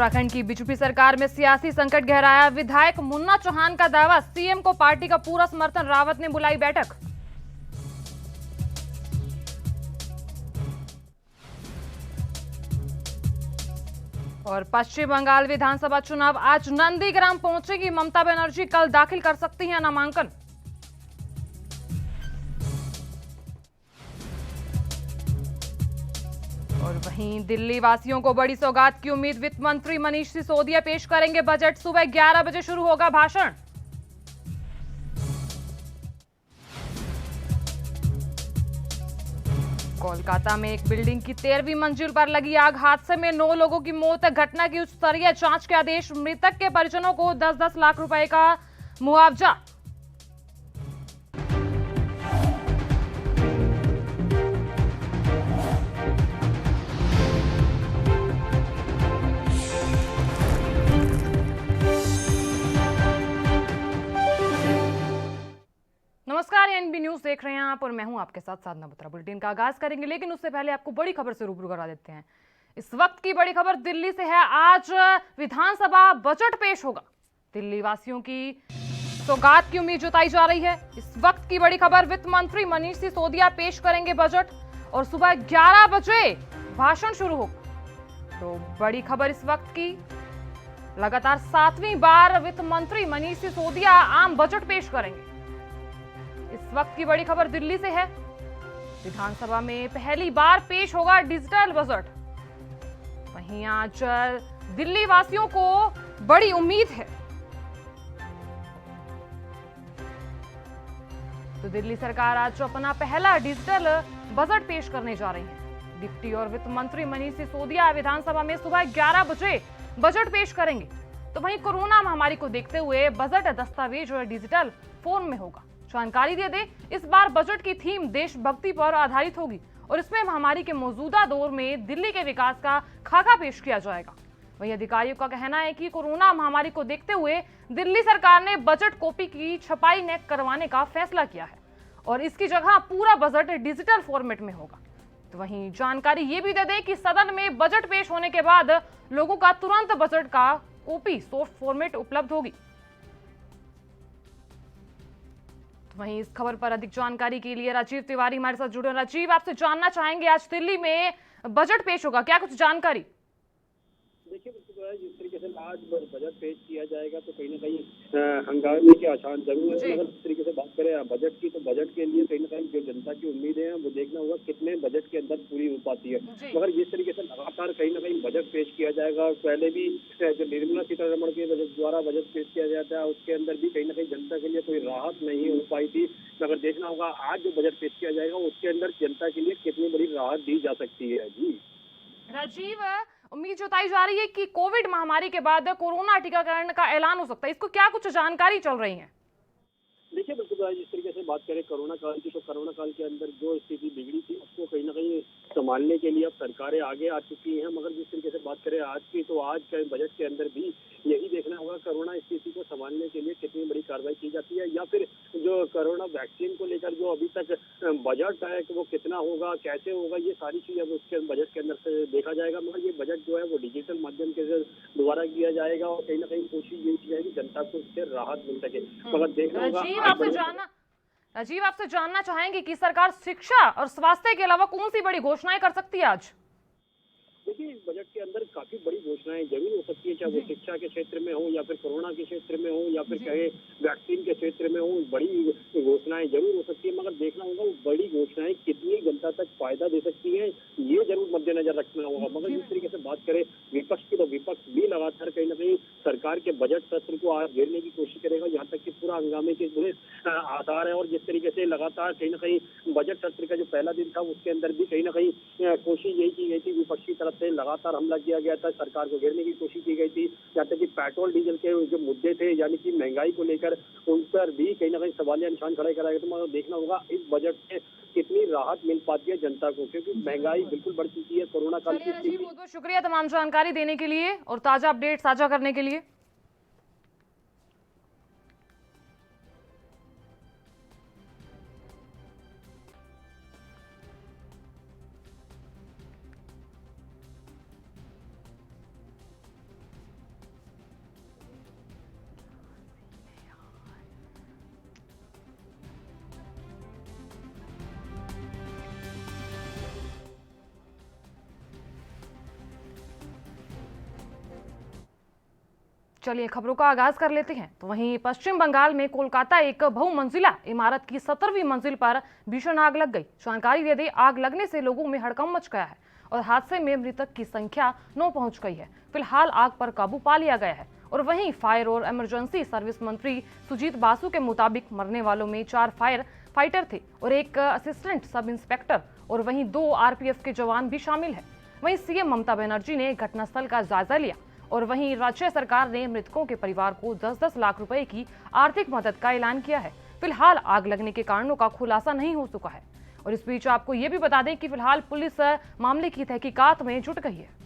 उत्तराखंड की बीजेपी सरकार में सियासी संकट गहराया। विधायक मुन्ना चौहान का दावा, सीएम को पार्टी का पूरा समर्थन। रावत ने बुलाई बैठक। और पश्चिम बंगाल विधानसभा चुनाव, आज नंदीग्राम पहुंचेगी ममता बनर्जी। कल दाखिल कर सकती हैं नामांकन। और वहीं दिल्ली वासियों को बड़ी सौगात की उम्मीद। वित्त मंत्री मनीष सिसोदिया पेश करेंगे बजट। सुबह 11 बजे शुरू होगा भाषण। कोलकाता में एक बिल्डिंग की 13वीं मंजिल पर लगी आग। हादसे में 9 लोगों की मौत। घटना की उच्च स्तरीय जांच के आदेश। मृतक के परिजनों को 10-10 लाख रुपए का मुआवजा। नमस्कार, एनबी न्यूज देख रहे हैं आप और मैं हूं आपके साथ साधना बुत्रा। बुलेटिन का आगाज करेंगे, लेकिन उससे पहले आपको बड़ी खबर से रूबरू करा देते हैं। इस वक्त की बड़ी खबर दिल्ली से है। आज विधानसभा बजट पेश होगा। दिल्ली वासियों की सौगात की उम्मीद जताई जा रही है। इस वक्त की बड़ी खबर, वित्त मंत्री मनीष सिसोदिया पेश करेंगे बजट और सुबह 11 बजे भाषण शुरू होगा। तो बड़ी खबर इस वक्त की, लगातार 7वीं बार वित्त मंत्री मनीष सिसोदिया आम बजट पेश करेंगे। इस वक्त की बड़ी खबर दिल्ली से है। विधानसभा में पहली बार पेश होगा डिजिटल बजट। वहीं आज दिल्ली वासियों को बड़ी उम्मीद है। तो दिल्ली सरकार आज अपना पहला डिजिटल बजट पेश करने जा रही है। डिप्टी और वित्त मंत्री मनीष सिसोदिया विधानसभा में सुबह 11 बजे बजट पेश करेंगे। तो वहीं कोरोना महामारी को देखते हुए बजट दस्तावेज और डिजिटल फॉर्म में होगा। जानकारी दे दें, इस बार बजट की थीम देशभक्ति पर आधारित होगी और इसमें महामारी के मौजूदा दौर में दिल्ली के विकास का खाका पेश किया जाएगा। वहीं अधिकारियों का कहना है कि कोरोना महामारी को देखते हुए दिल्ली सरकार ने बजट कॉपी की छपाई न करवाने का फैसला किया है और इसकी जगह पूरा बजट डिजिटल फॉर्मेट में होगा। तो वहीं जानकारी ये भी दे दें कि सदन में बजट पेश होने के बाद लोगों का तुरंत बजट का कॉपी सॉफ्ट फॉर्मेट उपलब्ध होगी। वहीं इस खबर पर अधिक जानकारी के लिए राजीव तिवारी हमारे साथ जुड़े। राजीव, आपसे जानना चाहेंगे, आज दिल्ली में बजट पेश होगा, क्या कुछ जानकारी? देखिए, जिस तरीके से आज बजट पेश किया जाएगा तो कहीं ना कहीं हंगामे के आसार जरूर है। अगर इस तरीके से बात करें बजट की, तो बजट के लिए कहीं ना कहीं जो जनता की उम्मीदें हैं वो देखना होगा कितने बजट के अंदर पूरी हो पाती है। मगर जिस तरीके से लगातार कहीं ना कहीं बजट पेश किया जाएगा, पहले भी जो निर्मला सीतारमण के द्वारा बजट पेश किया जाता है उसके अंदर भी कहीं ना कहीं जनता के लिए कोई राहत नहीं हो पाई थी। मगर देखना होगा आज जो बजट पेश किया जाएगा उसके अंदर जनता के लिए कितनी बड़ी राहत दी जा सकती है। जी राजीव, उम्मीद जताई जा रही है कि कोविड महामारी के बाद कोरोना टीकाकरण का ऐलान हो सकता है, इसको क्या कुछ जानकारी चल रही है? देखिए, बिल्कुल जिस तरीके से बात करें कोरोना काल की, तो कोरोना काल के अंदर जो स्थिति बिगड़ी थी उसको कहीं ना कहीं संभालने के लिए अब सरकारें आगे आ चुकी हैं। मगर जिस तरीके से बात करें आज की, तो आज के बजट के अंदर भी यही देखना होगा कोरोना स्थिति को संभालने के लिए कितनी बड़ी कार्रवाई की जाती है, या फिर जो कोरोना वैक्सीन को लेकर जो अभी तक बजट है कि वो कितना होगा, कैसे होगा, ये सारी चीजें अब उसके बजट के अंदर से देखा जाएगा। मगर ये बजट जो है वो डिजिटल माध्यम के द्वारा किया जाएगा और कहीं ना कहीं कोशिश यही की जाएगी जनता को इससे राहत मिल सके। मगर देखना होगा। राजीव, आपसे जानना चाहेंगे कि सरकार शिक्षा और स्वास्थ्य के अलावा कौन सी बड़ी घोषणाएं कर सकती है आज? देखिए, इस बजट के अंदर काफी बड़ी घोषणाएं जरूर हो सकती है, चाहे वो शिक्षा के क्षेत्र में हो या फिर कोरोना के क्षेत्र में हो या फिर कहे वैक्सीन के क्षेत्र में हो। बड़ी घोषणाएं जरूर हो सकती है, मगर देखना होगा वो बड़ी घोषणाएं कितनी जनता तक फायदा दे सकती हैं, ये जरूर मद्देनजर रखना होगा। मगर जिस तरीके से बात करें विपक्ष की, तो विपक्ष भी लगातार कहीं ना कहीं सरकार के बजट सत्र को आज घेरने की कोशिश करेगा, यहाँ तक कि पूरा हंगामे के पूरे आधार है। और जिस तरीके से लगातार कहीं ना कहीं बजट सत्र का जो पहला दिन था उसके अंदर भी कहीं ना कहीं कोशिश यही की गई थी, विपक्ष की तरफ से लगातार हमला किया गया था, सरकार को घेरने की कोशिश की गई थी। यहाँ तक कि पेट्रोल डीजल के जो मुद्दे थे, यानी कि महंगाई को लेकर, उन पर भी कहीं ना कहीं सवालिया निशान खड़े कराए गए। तो देखना होगा इस बजट से कितनी राहत मिल पाती है जनता को, क्योंकि महंगाई बिल्कुल बढ़ चुकी है कोरोना काल की। बहुत बहुत शुक्रिया तमाम जानकारी देने के लिए और ताजा अपडेट साझा करने के लिए। चलिए खबरों का आगाज कर लेते हैं। तो वहीं पश्चिम बंगाल में कोलकाता एक बहुमंजिला इमारत की 17वीं मंजिल पर भीषण आग लग गई। जानकारी दे दें, आग लगने से लोगों में हड़कंप मच गया है और हादसे में मृतक की संख्या 9 पहुंच गई है। फिलहाल आग पर काबू पा लिया गया है। और वहीं फायर और इमरजेंसी सर्विस मंत्री सुजीत बासु के मुताबिक मरने वालों में 4 फायर फाइटर थे और एक असिस्टेंट सब इंस्पेक्टर और वहीं 2 आरपीएफ के जवान भी शामिल है। वहीं सीएम ममता बनर्जी ने घटनास्थल का जायजा लिया और वहीं राज्य सरकार ने मृतकों के परिवार को 10-10 लाख रुपए की आर्थिक मदद का ऐलान किया है। फिलहाल आग लगने के कारणों का खुलासा नहीं हो सका है। और इस बीच आपको ये भी बता दें कि फिलहाल पुलिस मामले की तहकीकात में जुट गई है।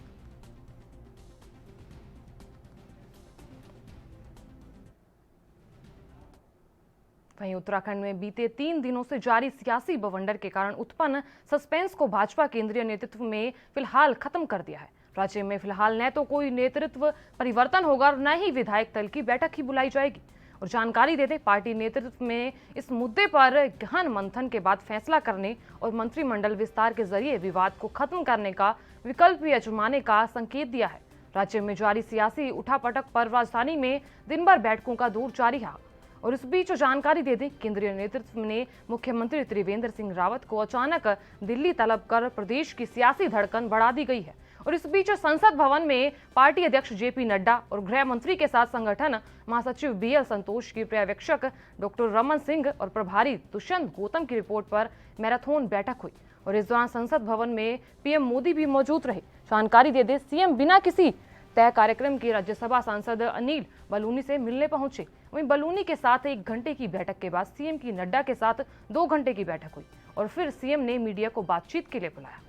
वहीं उत्तराखंड में बीते 3 दिनों से जारी सियासी बवंडर के कारण उत्पन्न सस्पेंस को भाजपा केंद्रीय नेतृत्व में फिलहाल खत्म कर दिया है। राज्य में फिलहाल न तो कोई नेतृत्व परिवर्तन होगा और न ही विधायक दल की बैठक ही बुलाई जाएगी। और जानकारी देते, पार्टी नेतृत्व में इस मुद्दे पर गहन मंथन के बाद फैसला करने और मंत्रिमंडल विस्तार के जरिए विवाद को खत्म करने का विकल्प भी आजमाने का संकेत दिया है। राज्य में जारी सियासी उठापटक पर राजधानी में दिन भर बैठकों का दौर जारी रहा। और इस बीच जानकारी दे दें, केंद्रीय नेतृत्व ने मुख्यमंत्री त्रिवेंद्र सिंह रावत को अचानक दिल्ली तलब कर प्रदेश की सियासी धड़कन बढ़ा दी गई है। और इस बीच संसद भवन में पार्टी अध्यक्ष जेपी नड्डा और गृह मंत्री के साथ संगठन महासचिव बीएल संतोष की पर्यवेक्षक डॉक्टर रमन सिंह और प्रभारी दुष्यंत गौतम की रिपोर्ट पर मैराथन बैठक हुई। और इस दौरान संसद भवन में पीएम मोदी भी मौजूद रहे। जानकारी दे दें, सीएम बिना किसी तय कार्यक्रम के राज्यसभा सांसद अनिल बलूनी से मिलने पहुंचे। वहीं बलूनी के साथ 1 घंटे की बैठक के बाद सीएम की नड्डा के साथ 2 घंटे की बैठक हुई और फिर सीएम ने मीडिया को बातचीत के लिए बुलाया।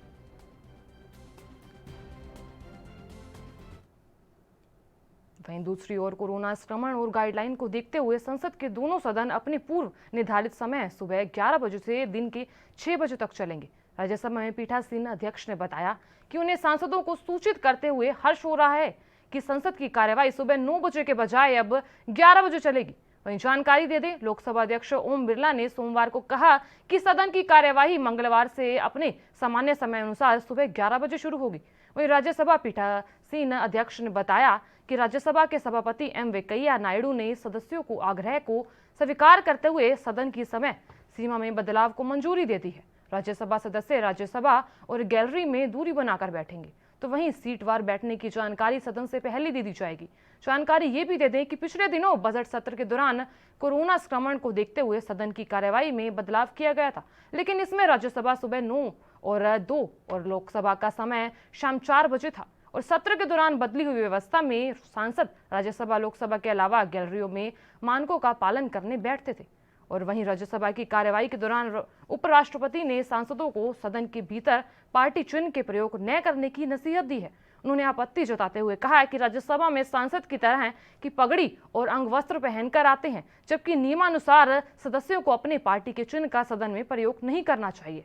वहीं दूसरी ओर कोरोना संक्रमण और गाइडलाइन को देखते हुए संसद के दोनों सदन अपने पूर्व निर्धारित समय सुबह 11 बजे से दिन के 6 बजे तक चलेंगे। राज्यसभा में पीठासीन अध्यक्ष ने बताया कि उन्हें सांसदों को सूचित करते हुए हर्ष हो रहा है कि संसद की कार्यवाही सुबह 9 बजे के बजाय अब 11 बजे चलेगी। वहीं जानकारी दे दें, लोकसभा अध्यक्ष ओम बिरला ने सोमवार को कहा कि सदन की कार्यवाही मंगलवार से अपने सामान्य समय अनुसार सुबह 11 बजे शुरू होगी। वहीं राज्यसभा पीठासीन अध्यक्ष ने बताया कि राज्यसभा के सभापति एम वेंकैया नायडू ने सदस्यों को आग्रह को स्वीकार करते हुए सदन की समय सीमा में बदलाव को मंजूरी दे दी है। राज्यसभा सदस्य राज्यसभा और गैलरी में दूरी बनाकर बैठेंगे, तो वहीं सीटवार बैठने की जानकारी सदन से पहले दे दी जाएगी। जानकारी ये भी दे दें कि पिछले दिनों बजट सत्र के दौरान कोरोना संक्रमण को देखते हुए सदन की कार्यवाही में बदलाव किया गया था, लेकिन इसमें राज्यसभा सुबह 9 और 2 और लोकसभा का समय शाम 4 बजे था। और सत्र के दौरान बदली हुई व्यवस्था में सांसद राज्यसभा लोकसभा के अलावा गैलरियों में मानकों का पालन करने बैठते थे। और वहीं राज्यसभा की कार्यवाही के दौरान उपराष्ट्रपति ने सांसदों को सदन के भीतर पार्टी चिन्ह के प्रयोग न करने की नसीहत दी है। उन्होंने आपत्ति जताते हुए कहा कि राज्यसभा में सांसद की तरह की पगड़ी और अंगवस्त्र पहनकर आते हैं, जबकि नियमानुसार सदस्यों को अपने पार्टी के चिन्ह का सदन में प्रयोग नहीं करना चाहिए।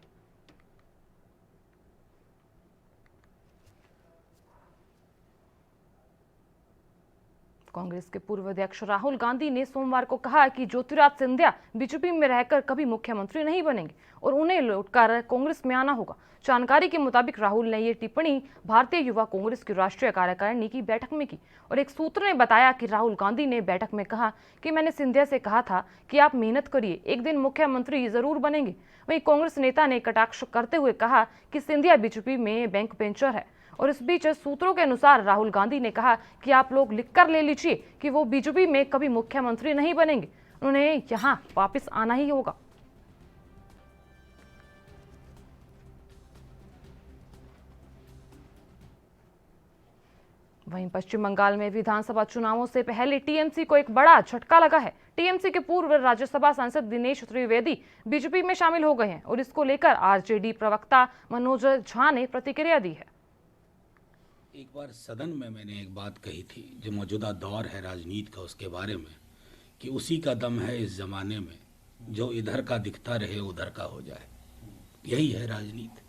कांग्रेस के पूर्व अध्यक्ष राहुल गांधी ने सोमवार को कहा कि ज्योतिरादित्य सिंधिया बीजेपी में रहकर कभी मुख्यमंत्री नहीं बनेंगे और उन्हें लौटकर कांग्रेस में आना होगा। जानकारी के मुताबिक राहुल ने ये टिप्पणी भारतीय युवा कांग्रेस की राष्ट्रीय कार्यकारिणी की बैठक में की। और एक सूत्र ने बताया कि राहुल गांधी ने बैठक में कहा कि मैंने सिंधिया से कहा था कि आप मेहनत करिए, एक दिन मुख्यमंत्री जरूर बनेंगे। वहीं कांग्रेस नेता ने कटाक्ष करते हुए कहा कि सिंधिया बीजेपी में बैंक बेंचर है। और इस बीच सूत्रों के अनुसार राहुल गांधी ने कहा कि आप लोग लिखकर ले लीजिए कि वो बीजेपी में कभी मुख्यमंत्री नहीं बनेंगे, उन्हें यहां वापस आना ही होगा। वहीं पश्चिम बंगाल में विधानसभा चुनावों से पहले टीएमसी को एक बड़ा झटका लगा है। टीएमसी के पूर्व राज्यसभा सांसद दिनेश त्रिवेदी बीजेपी में शामिल हो गए हैं और इसको लेकर आरजेडी प्रवक्ता मनोज झा ने प्रतिक्रिया दी है। एक बार सदन में मैंने एक बात कही थी, जो मौजूदा दौर है राजनीति का, उसके बारे में, कि उसी का दम है इस जमाने में, जो इधर का दिखता रहे उधर का हो जाए। यही है राजनीति।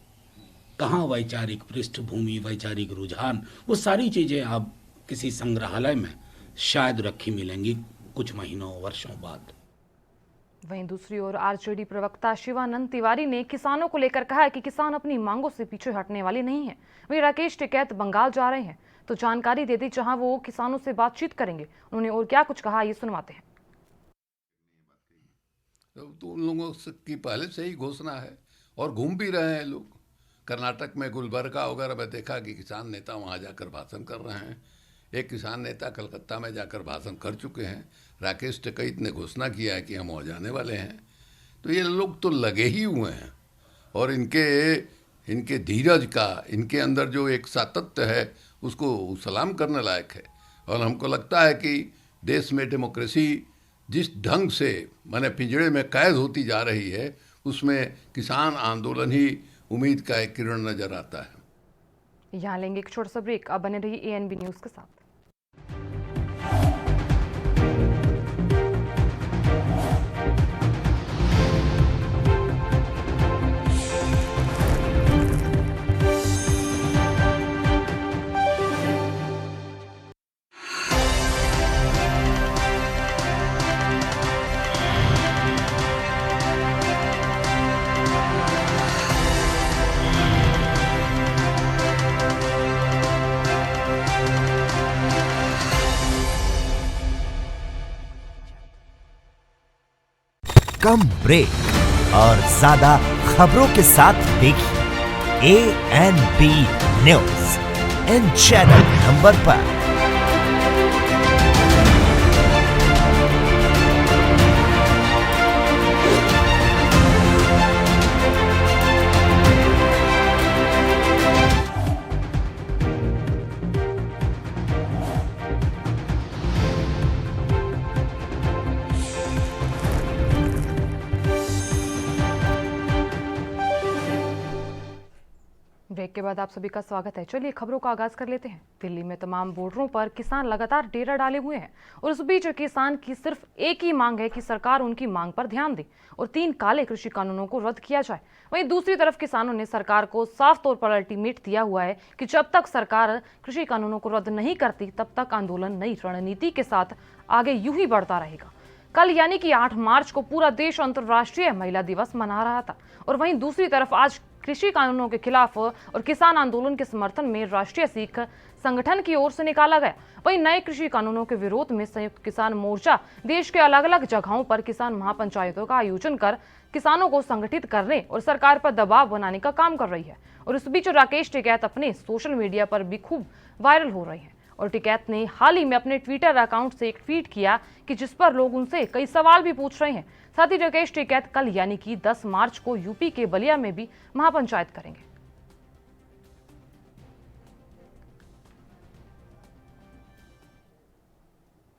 कहाँ वैचारिक पृष्ठभूमि, वैचारिक रुझान, वो सारी चीजें आप किसी संग्रहालय में शायद रखी मिलेंगी कुछ महीनों वर्षों बाद। वहीं दूसरी ओर आरजेडी प्रवक्ता शिवानंद तिवारी ने किसानों को लेकर कहा कि किसान अपनी मांगों से पीछे हटने वाले नहीं हैं। वहीं राकेश टिकैत बंगाल जा रहे हैं। तो जानकारी दे दी, जहां वो किसानों से बातचीत करेंगे। उन्होंने और क्या कुछ कहा, ये सुनवाते हैं। तो उन लोगों की पहले से ही घोषणा है और घूम भी रहे हैं लोग। कर्नाटक में गुलबर्गा वगैरह में देखा कि किसान नेता वहाँ जाकर भाषण कर रहे हैं। एक किसान नेता कलकत्ता में जाकर भाषण कर चुके हैं। राकेश टिकैत ने घोषणा किया है कि हम हो जाने वाले हैं। तो ये लोग तो लगे ही हुए हैं और इनके धीरज का, इनके अंदर जो एक सातत्य है उसको सलाम करने लायक है। और हमको लगता है कि देश में डेमोक्रेसी जिस ढंग से माने पिंजड़े में कैद होती जा रही है, उसमें किसान आंदोलन ही उम्मीद का एक किरण नजर आता है। यहाँ लेंगे एक छोटा सा ब्रेक। अब बने रहिए ANB न्यूज के साथ। कम ब्रेक और ज्यादा खबरों के साथ देखिए ANB news in channel number पर। ब्रेक के बाद आप सभी का स्वागत है। चलिए खबरों का आगाज कर लेते हैं। दिल्ली में तमाम बॉर्डरों पर किसान लगातार डेरा डाले हुए हैं और इस बीच किसान की सिर्फ एक ही मांग है कि सरकार उनकी मांग पर ध्यान दे और 3 काले कृषि कानूनों को रद्द किया जाए। वहीं दूसरी तरफ किसानों ने सरकार को साफ तौर पर अल्टीमेट दिया हुआ है कि जब तक सरकार कृषि कानूनों को रद्द नहीं करती तब तक आंदोलन नई रणनीति के साथ आगे यूं ही बढ़ता रहेगा। कल यानी कि 8 मार्च को पूरा देश अंतर्राष्ट्रीय महिला दिवस मना रहा था और वहीं दूसरी तरफ आज कृषि कानूनों के खिलाफ और किसान आंदोलन के समर्थन में राष्ट्रीय सिख संगठन की ओर से निकाला गया। वहीं नए कृषि कानूनों के विरोध में संयुक्त किसान मोर्चा देश के अलग अलग जगहों पर किसान महापंचायतों का आयोजन कर किसानों को संगठित करने और सरकार पर दबाव बनाने का काम कर रही है। और इस बीच राकेश टिकैत अपने सोशल मीडिया पर भी खूब वायरल हो रहे हैं और टिकैत ने हाल ही में अपने ट्विटर अकाउंट से एक ट्वीट किया कि जिस पर लोग उनसे कई सवाल भी पूछ रहे हैं। साथ ही राकेश टिकैत कल यानी कि 10 मार्च को यूपी के बलिया में भी महापंचायत करेंगे।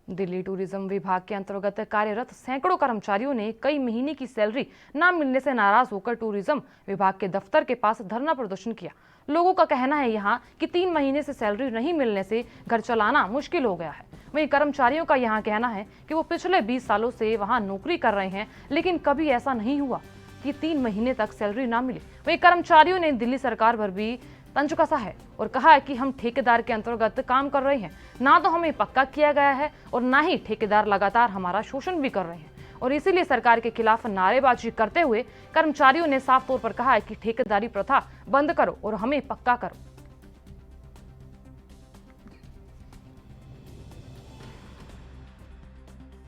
दिल्ली टूरिज्म विभाग के अंतर्गत कार्यरत सैकड़ों कर्मचारियों ने कई महीने की सैलरी न मिलने से नाराज होकर टूरिज्म विभाग के दफ्तर के पास धरना प्रदर्शन किया। लोगों का कहना है यहाँ कि 3 महीने से सैलरी नहीं मिलने से घर चलाना मुश्किल हो गया है। वहीं कर्मचारियों का यहाँ कहना है कि वो पिछले 20 सालों से वहाँ नौकरी कर रहे हैं, लेकिन कभी ऐसा नहीं हुआ कि 3 महीने तक सैलरी ना मिले। वहीं कर्मचारियों ने दिल्ली सरकार पर भी तंज कसा है और कहा है कि हम ठेकेदार के अंतर्गत काम कर रहे हैं, ना तो हमें पक्का किया गया है और ना ही ठेकेदार लगातार हमारा शोषण भी कर रहे हैं। और इसीलिए सरकार के खिलाफ नारेबाजी करते हुए कर्मचारियों ने साफ तौर पर कहा है कि ठेकेदारी प्रथा बंद करो और हमें पक्का करो।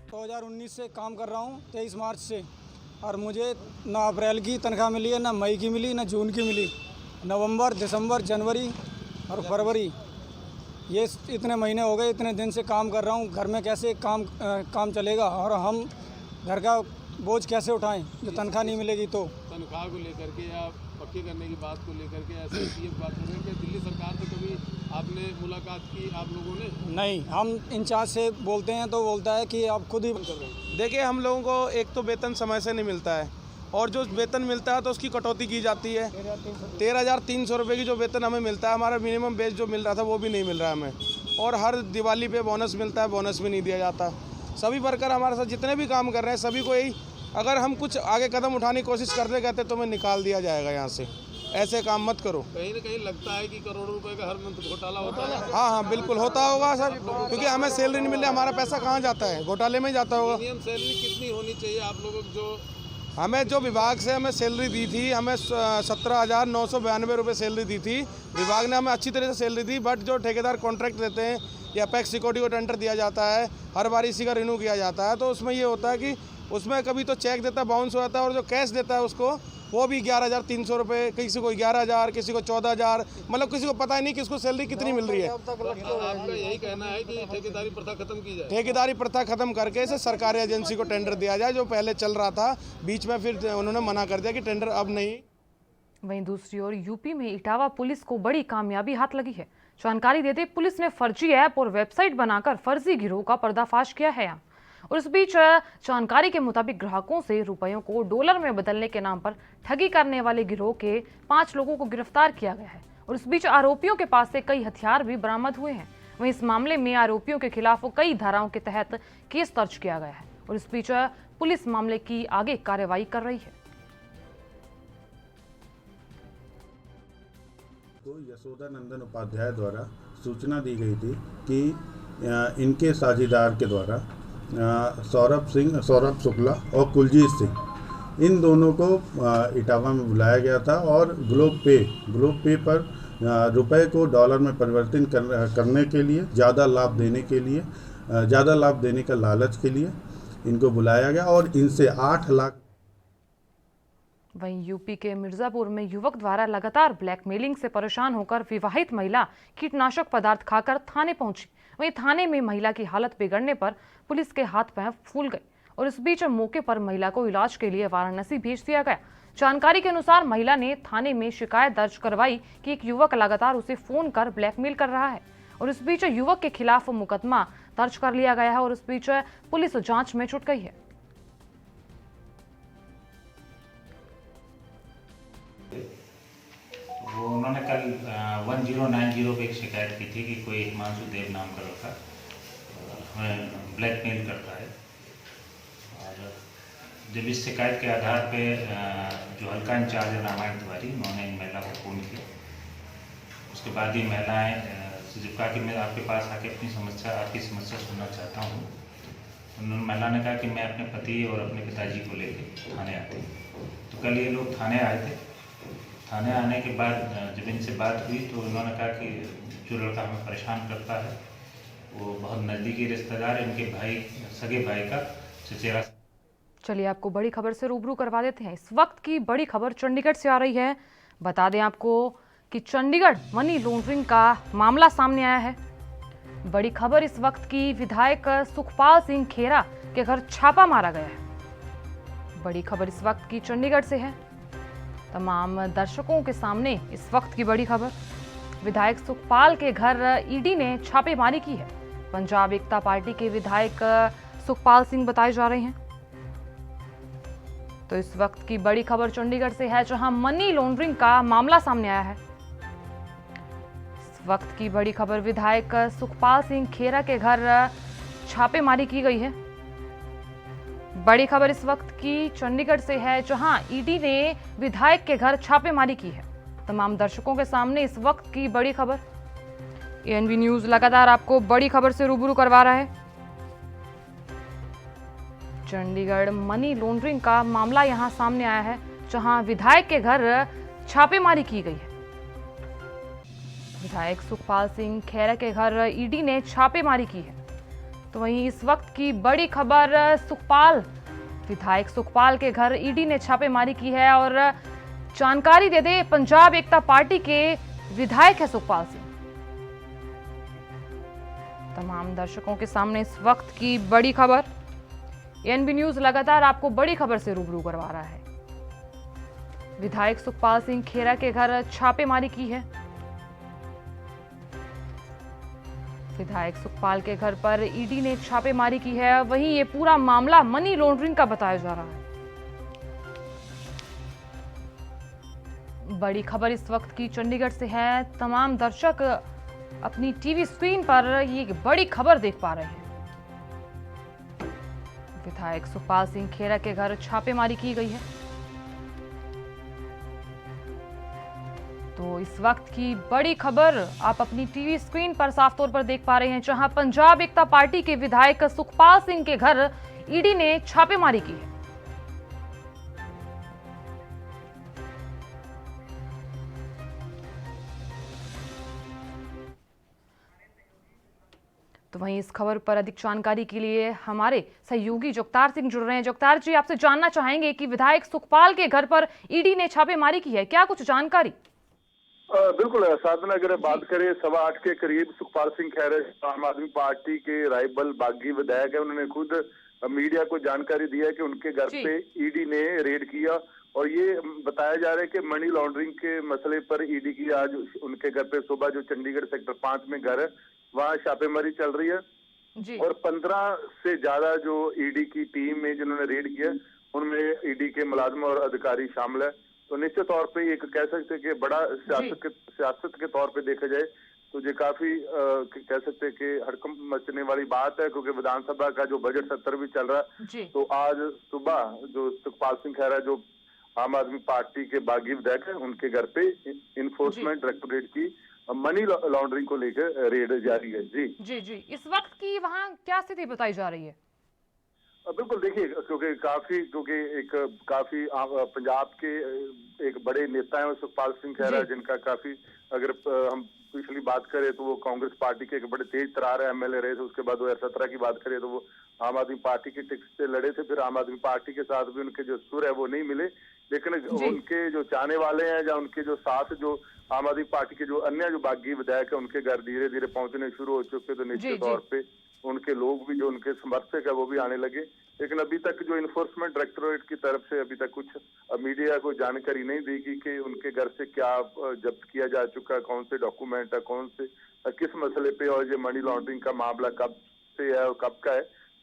तो 2019 से काम कर रहा हूँ, 23 मार्च से, और मुझे ना अप्रैल की तनख्वाह मिली है, ना मई की मिली, ना जून की मिली। नवंबर, दिसंबर, जनवरी और फरवरी, ये इतने महीने हो गए, इतने दिन से काम कर रहा हूँ। घर में कैसे काम चलेगा और हम घर का बोझ कैसे उठाएं जो तनख्वाह नहीं मिलेगी। तो तनख्वाह को लेकर के या पक्के करने की बात को लेकर के ऐसे ये बात कर रहे हैं कि दिल्ली सरकार से कभी आपने मुलाकात की आप लोगों ने? नहीं, हम इंचार्ज से बोलते हैं तो बोलता है कि आप खुद ही कर रहे हैं। देखिए, हम लोगों को एक तो वेतन समय से नहीं मिलता है और जो वेतन मिलता है तो उसकी कटौती की जाती है। 13,300 रुपये की जो वेतन हमें मिलता है, हमारा मिनिमम बेस जो मिल रहा था वो भी नहीं मिल रहा है हमें। और हर दिवाली पे बोनस मिलता है, बोनस भी नहीं दिया जाता। सभी वर्कर हमारे साथ जितने भी काम कर रहे हैं सभी को यही, अगर हम कुछ आगे कदम उठाने की कोशिश करते कहते तो हमें निकाल दिया जाएगा यहाँ से। ऐसे काम मत करो। कहीं ना कहीं लगता है कि करोड़ों रुपए का हर मंथ घोटाला होता है। हाँ, बिल्कुल होता होगा सर, क्योंकि हमें सैलरी नहीं मिल रही, हमारा पैसा कहाँ जाता है? घोटाले में ही जाता होगा। मिनिमम सैलरी कितनी होनी चाहिए आप लोगों को जो हमें जो विभाग से हमें सैलरी दी थी, हमें 17,992 रुपये सैलरी दी थी। विभाग ने हमें अच्छी तरह से सैलरी दी, बट जो ठेकेदार कॉन्ट्रैक्ट देते हैं या अपेक्स सिक्योरिटी को टेंडर दिया जाता है, हर बार इसी का रिन्यू किया जाता है, तो उसमें ये होता है कि उसमें कभी तो चेक देता है बाउंस हो जाता है, और जो कैश देता है उसको वो भी 11,300 रुपये, किसी को 11,000, किसी को 14,000, मतलब किसी को पता ही नहीं किसको सैलरी कितनी मिल रही है। आपका यही कहना है कि ठेकेदारी प्रथा खत्म की जाए? ठेकेदारी प्रथा खत्म करके इसे सरकारी एजेंसी को टेंडर दिया जाए, जो पहले चल रहा था, बीच में फिर उन्होंने मना कर दिया कि टेंडर अब नहीं। वहीं दूसरी ओर यूपी में इटावा पुलिस को बड़ी कामयाबी हाथ लगी है। जानकारी देते पुलिस ने फर्जी ऐप और वेबसाइट बनाकर फर्जी गिरोह का पर्दाफाश किया है। और इस बीच जानकारी के मुताबिक ग्राहकों से रुपयों को डॉलर में बदलने के नाम पर ठगी करने वाले गिरोह के 5 लोगों को गिरफ्तार किया गया है। और इस बीच आरोपियों के पास से कई हथियार भी बरामद हुए हैं। वहीं इस मामले में आरोपियों के खिलाफ कई धाराओं के तहत केस दर्ज किया गया है। और इस बीच पुलिस मामले की आगे कार्रवाई कर रही है। तो यशोदा नंदन उपाध्याय द्वारा सूचना दी गई थी कि इनके साझेदार के द्वारा सौरभ शुक्ला और कुलजीत सिंह, इन दोनों को इटावा में बुलाया गया था और ग्लोब पे पर रुपए को डॉलर में परिवर्तन करने के लिए, ज़्यादा लाभ देने का लालच के लिए इनको बुलाया गया और इनसे 8 लाख। वहीं यूपी के मिर्जापुर में युवक द्वारा लगातार ब्लैकमेलिंग से परेशान होकर विवाहित महिला कीटनाशक पदार्थ खाकर थाने पहुंची। वहीं थाने में महिला की हालत बिगड़ने पर पुलिस के हाथ पैर फूल गए और इस बीच मौके पर महिला को इलाज के लिए वाराणसी भेज दिया गया। जानकारी के अनुसार महिला ने थाने में शिकायत दर्ज करवाई कि एक युवक लगातार उसे फोन कर ब्लैकमेल कर रहा है। और इस बीच युवक के खिलाफ मुकदमा दर्ज कर लिया गया है और इस बीच पुलिस जांच में जुट गई है। वो उन्होंने कल 1090 पे एक शिकायत की थी कि कोई हिमांशु देव नाम का लड़का हमें ब्लैकमेल करता है। और जब इस शिकायत के आधार पे जो हल्का इंचार्ज है रामायण तिवारी, उन्होंने इन महिला को फ़ोन किया। उसके बाद ही महिलाएं से जब कहा कि मैं आपके पास आके आपकी समस्या सुनना चाहता हूँ, उन्होंने महिला ने कहा कि मैं अपने पति और अपने पिताजी को लेकर थाने आती हूँ। तो कल ये लोग थाने आए थे। थाने आने के बाद जब इनसे बात हुई तो उन्होंने कहा कि जो लड़का हमें परेशान करता है वो बहुत नज़दीकी रिश्तेदार है, इनके भाई, सगे भाई का चचेरा। चलिए आपको बड़ी खबर से रूबरू करवा देते हैं। इस वक्त की बड़ी खबर चंडीगढ़ से आ रही है। बता दें आपको कि चंडीगढ़ मनी लॉन्ड्रिंग का मामला सामने आया है। बड़ी खबर इस वक्त की, विधायक सुखपाल सिंह खेरा के घर छापा मारा गया है। बड़ी खबर इस वक्त की चंडीगढ़ से है। तमाम दर्शकों के सामने इस वक्त की बड़ी खबर, विधायक सुखपाल के घर ईडी ने छापेमारी की है। पंजाब एकता पार्टी के विधायक सुखपाल सिंह बताए जा रहे हैं। तो इस वक्त की बड़ी खबर चंडीगढ़ से है, जहां मनी लॉन्ड्रिंग का मामला सामने आया है। इस वक्त की बड़ी खबर, विधायक सुखपाल सिंह खेरा के घर छापेमारी की गई है। बड़ी खबर इस वक्त की चंडीगढ़ से है, जहां ईडी ने विधायक के घर छापेमारी की है। तमाम दर्शकों के सामने इस वक्त की बड़ी खबर। एएनबी न्यूज लगातार आपको बड़ी खबर से रूबरू करवा रहा है। चंडीगढ़ मनी लॉन्ड्रिंग का मामला यहां सामने आया है, जहां विधायक के घर छापेमारी की गई है। विधायक सुखपाल सिंह खेरा के घर ईडी ने छापेमारी की है। तो वहीं इस वक्त की बड़ी खबर, विधायक सुखपाल के घर ईडी ने छापेमारी की है। और जानकारी दे दे, पंजाब एकता पार्टी के विधायक है सुखपाल सिंह। तमाम दर्शकों के सामने इस वक्त की बड़ी खबर। एएनबी न्यूज लगातार आपको बड़ी खबर से रूबरू करवा रहा है। विधायक सुखपाल सिंह खेरा के घर छापेमारी की है। विधायक सुखपाल के घर पर ईडी ने छापेमारी की है। वहीं ये पूरा मामला मनी लॉन्ड्रिंग का बताया जा रहा है। बड़ी खबर इस वक्त की चंडीगढ़ से है। तमाम दर्शक अपनी टीवी स्क्रीन पर ये बड़ी खबर देख पा रहे हैं। विधायक सुखपाल सिंह खेरा के घर छापेमारी की गई है। तो इस वक्त की बड़ी खबर आप अपनी टीवी स्क्रीन पर साफ तौर पर देख पा रहे हैं, जहां पंजाब एकता पार्टी के विधायक सुखपाल सिंह के घर ईडी ने छापेमारी की है। तो वहीं इस खबर पर अधिक जानकारी के लिए हमारे सहयोगी जगतार सिंह जुड़ रहे हैं। जगतार जी, आपसे जानना चाहेंगे कि विधायक सुखपाल के घर पर ईडी ने छापेमारी की है, क्या कुछ जानकारी? बिल्कुल साधना, अगर बात करें 8:15 के करीब सुखपाल सिंह खैर आम आदमी पार्टी के राइबल बागी विधायक है, उन्होंने खुद मीडिया को जानकारी दी है कि उनके घर पे ईडी ने रेड किया और ये बताया जा रहा है कि मनी लॉन्ड्रिंग के मसले पर ईडी की आज उनके घर पे सुबह जो चंडीगढ़ सेक्टर 5 में घर है वहाँ छापेमारी चल रही है जी। और 15 से ज्यादा जो ईडी की टीम में जिन्होंने रेड किया उनमें ईडी के मुलाजिम और अधिकारी शामिल है। तो निश्चित तौर पे एक कह सकते हैं कि बड़ा सियासत के तौर पे देखा जाए तो ये काफी कह सकते हैं कि हड़कंप मचने वाली बात है, क्योंकि विधानसभा का जो बजट सत्र भी चल रहा है। तो आज सुबह जो सुखपाल सिंह खैरा जो आम आदमी पार्टी के बागी विधायक है उनके घर पे इन्फोर्समेंट डायरेक्टोरेट की मनी लॉन्ड्रिंग को लेकर रेड जारी है। जी जी जी, इस वक्त की वहाँ क्या स्थिति बताई जा रही है? बिल्कुल, देखिए क्योंकि एक काफी पंजाब के एक बड़े नेता हैं सुखपाल सिंह खैरा, जिनका काफी अगर हम पिछली बात करें तो वो कांग्रेस पार्टी के एक बड़े तेज तरार एमएलए रहे थे। उसके बाद 2017 की बात करें तो वो आम आदमी पार्टी की टिकट से लड़े थे, फिर आम आदमी पार्टी के साथ भी उनके जो सुर है वो नहीं मिले, लेकिन उनके जो चाहने वाले हैं या उनके जो साथ जो आम आदमी पार्टी के जो अन्य जो बागी विधायक है उनके घर धीरे धीरे पहुंचने शुरू हो चुके, तो निश्चित तौर पे उनके लोग भी जो उनके समर्थक है वो भी आने लगे। लेकिन अभी तक जो इन्फोर्समेंट डायरेक्टोरेट की तरफ से अभी तक कुछ मीडिया को जानकारी नहीं दी गई कि उनके घर से क्या जब्त किया जा चुका है, कौन से डॉक्यूमेंट है, कौन से किस मसले पे, और ये मनी लॉन्ड्रिंग का मामला कब से है और कब का है।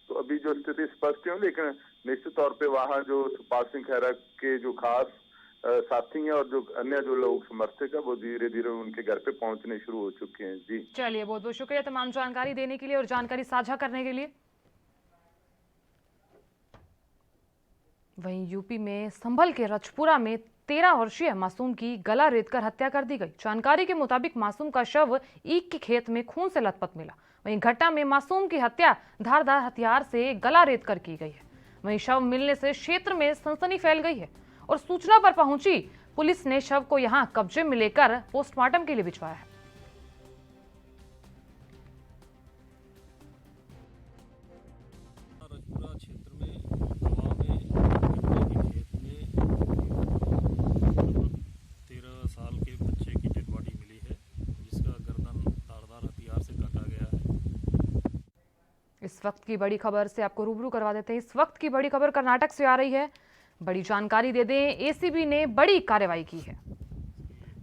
तो अभी जो स्थिति स्पष्ट है, लेकिन निश्चित तौर पे वहाँ जो सुखपाल सिंह खैरा के जो खास साथी हैं और जो अन्य जो लोग समर्थक है वो धीरे धीरे उनके घर पे पहुंचने शुरू हो चुके हैं। जी चलिए, बहुत बहुत शुक्रिया तमाम जानकारी देने के लिए और जानकारी साझा करने के लिए। वहीं यूपी में संभल के रजपुरा में 13 वर्षीय मासूम की गला रेतकर हत्या कर दी गई। जानकारी के मुताबिक मासूम का शव ईख के खेत में खून से लथपथ मिला। वहीं घटना में मासूम की हत्या धारदार हथियार से गला रेतकर की गई है। वहीं शव मिलने से क्षेत्र में सनसनी फैल गई है और सूचना पर पहुंची पुलिस ने शव को यहां कब्जे में लेकर पोस्टमार्टम के लिए भिजवाया है। रजपुरा क्षेत्र में गवा में गन्ने के खेत में 13 साल के बच्चे की डेड बॉडी मिली है, जिसका गर्दन धारदार हथियार से काटा गया है। इस वक्त की बड़ी खबर से आपको रूबरू करवा देते हैं। इस वक्त की बड़ी खबर कर्नाटक से आ रही है। बड़ी जानकारी दे दें, एसीबी ने बड़ी कार्रवाई की है।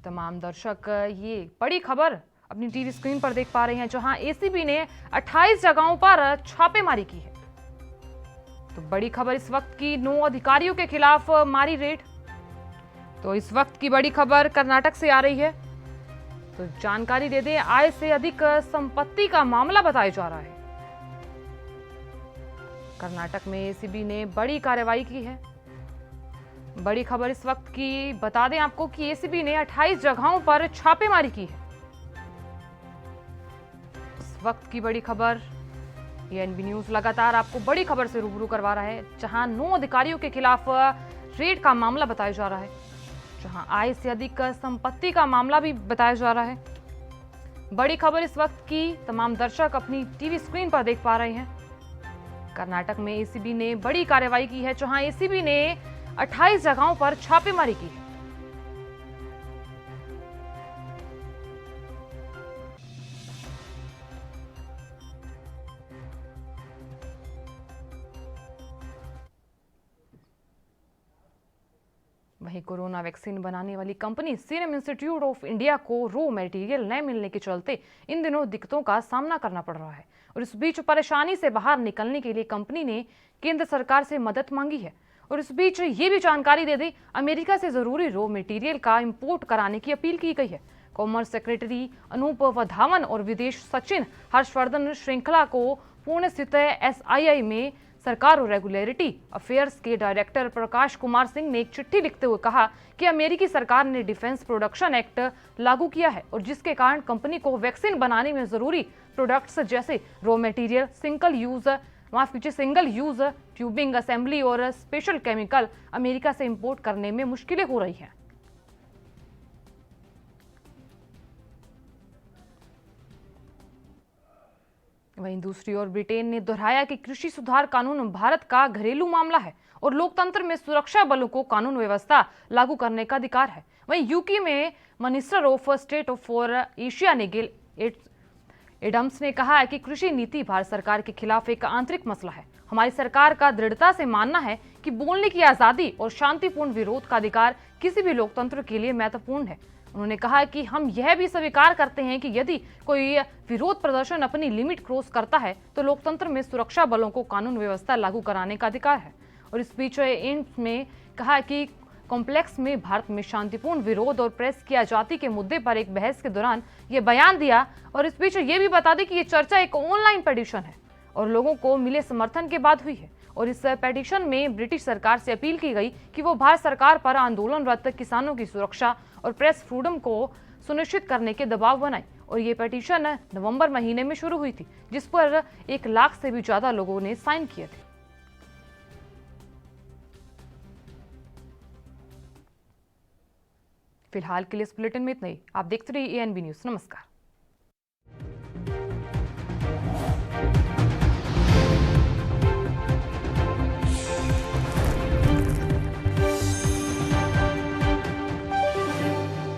तमाम दर्शक ये बड़ी खबर अपनी टीवी स्क्रीन पर देख पा रहे हैं, जहां एसीबी ने 28 जगहों पर छापेमारी की है। तो बड़ी खबर इस वक्त की, 9 अधिकारियों के खिलाफ मारी रेड। तो इस वक्त की बड़ी खबर कर्नाटक से आ रही है। तो जानकारी दे दें, आय से अधिक संपत्ति का मामला बताया जा रहा है। कर्नाटक में एसीबी ने बड़ी कार्रवाई की है। बड़ी खबर इस वक्त की, बता दें आपको कि एसीबी ने 28 जगहों पर छापेमारी की है। इस वक्त की बड़ी खबर, एएनबी न्यूज लगातार आपको बड़ी खबर से रूबरू करवा रहा है, जहां 9 अधिकारियों के खिलाफ रेड का मामला बताया जा रहा है, जहां आय से अधिक संपत्ति का मामला भी बताया जा रहा है। बड़ी खबर इस वक्त की तमाम दर्शक अपनी टीवी स्क्रीन पर देख पा रहे हैं। कर्नाटक में एसीबी ने बड़ी कार्रवाई की है, जहां एसीबी ने 28 जगहों पर छापेमारी की है। वहीं कोरोना वैक्सीन बनाने वाली company serum institute of India को रॉ मटेरियल न मिलने के चलते इन दिनों दिक्कतों का सामना करना पड़ रहा है और इस बीच परेशानी से बाहर निकलने के लिए कंपनी ने केंद्र सरकार से मदद मांगी है। और इस बीच ये भी जानकारी दे दें, अमेरिका से जरूरी रॉ मटेरियल का इंपोर्ट कराने की अपील की गई है। कॉमर्स सेक्रेटरी अनूप वधावन और विदेश सचिव हर्षवर्धन श्रृंखला को पुणे स्थित SII में सरकार और रेगुलेटरी अफेयर्स के डायरेक्टर प्रकाश कुमार सिंह ने एक चिट्ठी लिखते हुए कहा कि अमेरिकी सरकार ने डिफेंस प्रोडक्शन एक्ट लागू किया है और जिसके कारण कंपनी को वैक्सीन बनाने में जरूरी प्रोडक्ट्स जैसे raw material, single use tubing assembly और स्पेशल केमिकल अमेरिका से इंपोर्ट करने में मुश्किलें हो रही हैं। वहीं दूसरी ओर ब्रिटेन ने दोहराया कि कृषि सुधार कानून भारत का घरेलू मामला है और लोकतंत्र में सुरक्षा बलों को कानून व्यवस्था लागू करने का अधिकार है। वहीं यूके में minister of state for Asia Nigel Adams ने कहा है कि कृषि नीति भारत सरकार के खिलाफ एक आंतरिक मसला है। हमारी सरकार का दृढ़ता से मानना है कि बोलने की आजादी और शांतिपूर्ण विरोध का अधिकार किसी भी लोकतंत्र के लिए महत्वपूर्ण है। उन्होंने कहा कि हम यह भी स्वीकार करते हैं कि यदि कोई विरोध प्रदर्शन अपनी लिमिट क्रॉस करता है तो लोकतंत्र में सुरक्षा बलों को कानून व्यवस्था लागू कराने का अधिकार है। और इस बीच एम्स में कहा कि कॉम्प्लेक्स में भारत में शांतिपूर्ण विरोध और प्रेस की आजादी के मुद्दे पर एक बहस के दौरान ये बयान दिया। और इस बीच ये भी बता दें कि ये चर्चा एक ऑनलाइन पिटीशन है और लोगों को मिले समर्थन के बाद हुई है। और इस पिटीशन में ब्रिटिश सरकार से अपील की गई कि वो भारत सरकार पर आंदोलनरत किसानों की सुरक्षा और प्रेस फ्रीडम को सुनिश्चित करने के दबाव बनाए। और ये पिटीशन नवंबर महीने में शुरू हुई थी, जिस पर 1 लाख से भी ज्यादा लोगों ने साइन किए थे। फिलहाल के लिए इस बुलेटिन में इतना ही। आप देखते रहिए ANB न्यूज। नमस्कार।